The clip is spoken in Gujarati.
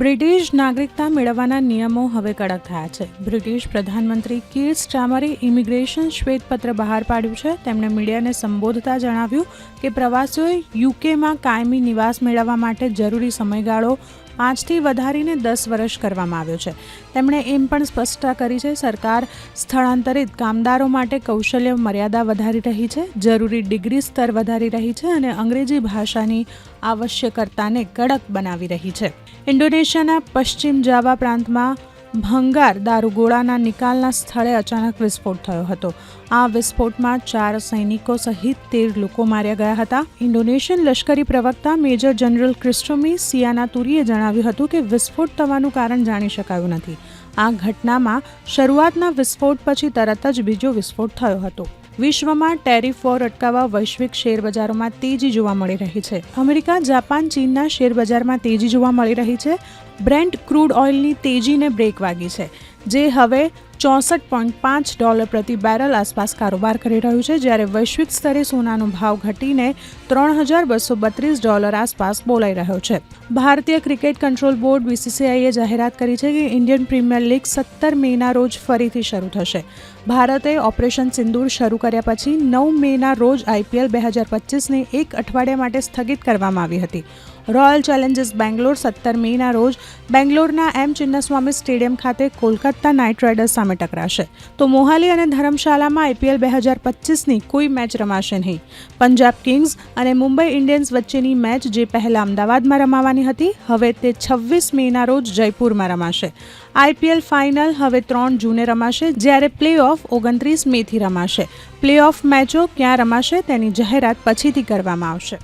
બ્રિટિશ નાગરિકતા મેળવવાના નિયમો હવે કડક થયા છે. બ્રિટિશ પ્રધાનમંત્રી કીર સ્ટાર્મરે ઇમિગ્રેશન શ્વેતપત્ર બહાર પાડ્યું છે. તેમણે મીડિયાને સંબોધતા જણાવ્યું કે પ્રવાસીઓએ યુકેમાં કાયમી નિવાસ મેળવવા માટે જરૂરી સમયગાળો 5થી વધારીને 10 વર્ષ કરવામાં આવ્યો છે. તેમણે એમ પણ સ્પષ્ટતા કરી છે સરકાર સ્થળાંતરિત કામદારો માટે કૌશલ્ય મર્યાદા વધારી રહી છે, જરૂરી ડિગ્રી સ્તર વધારી રહી છે અને અંગ્રેજી ભાષાની આવશ્યકતાને કડક બનાવી રહી છે. ઇન્ડોનેશિયાના પશ્ચિમ જાવા પ્રાંતમાં ભંગાર દારૂગોળાના નિકાલના સ્થળે અચાનક વિસ્ફોટ થયો હતો. આ વિસ્ફોટમાં 4 સૈનિકો સહિત 13 લોકો માર્યા ગયા હતા. ઇન્ડોનેશિયન લશ્કરી પ્રવક્તા મેજર જનરલ ક્રિસ્ટોમી સિયાનાતુરીએ જણાવ્યું હતું કે વિસ્ફોટ થવાનું કારણ જાણી શકાયું નથી. આ ઘટનામાં શરૂઆતના વિસ્ફોટ પછી તરત જ બીજો વિસ્ફોટ થયો હતો. વિશ્વમાં ટેરિફ વોર અટકાવવા વૈશ્વિક શેરબજારોમાં તેજી જોવા મળી રહી છે. અમેરિકા, જાપાન, ચીનના શેરબજારમાં તેજી જોવા મળી રહી છે. બ્રેન્ટ ક્રૂડ ઓઇલની તેજીને બ્રેક વાગી છે, જે હવે $64.5 પ્રતિ બેરલ આસપાસ કારોબાર કરી રહ્યું છે, જ્યારે વૈશ્વિક સ્તરે સોનાનો ભાવ ઘટીને $3,232 આસપાસ બોલાઈ રહ્યો છે. ભારતીય ક્રિકેટ કંટ્રોલ બોર્ડ BCCIએ જાહેરાત કરી છે કે ઇન્ડિયન પ્રીમિયર લીગ 17 મેના રોજ ફરીથી શરૂ થશે. ભારતે ઓપરેશન સિંદૂર શરૂ કર્યા પછી 9 મેના રોજ IPL 2025ને એક અઠવાડિયા માટે સ્થગિત કરવામાં આવી હતી. રોયલ ચેલેન્જર્સ બેંગ્લોર 17 મેના રોજ બેંગ્લોરના M ચિન્નાસ્વામી સ્ટેડિયમ ખાતે કોલકાતા નાઇટ રાઇડર્સ સામે ટકરાશે. તો મોહાલી અને ધરમશાલામાં IPL 2025ની કોઈ મેચ રમાશે નહીં. પંજાબ કિંગ્સ અને મુંબઈ ઇન્ડિયન્સ વચ્ચેની મેચ, જે પહેલા અમદાવાદમાં રમાવાની હતી, હવે તે 26 મેના રોજ જયપુરમાં રમાશે. IPL ફાઇનલ હવે 3 જૂને રમાશે, જ્યારે પ્લે ઓફ 29 મેથી રમાશે. પ્લે ઓફ મેચો ક્યાં રમાશે તેની જાહેરાત પછીથી કરવામાં આવશે.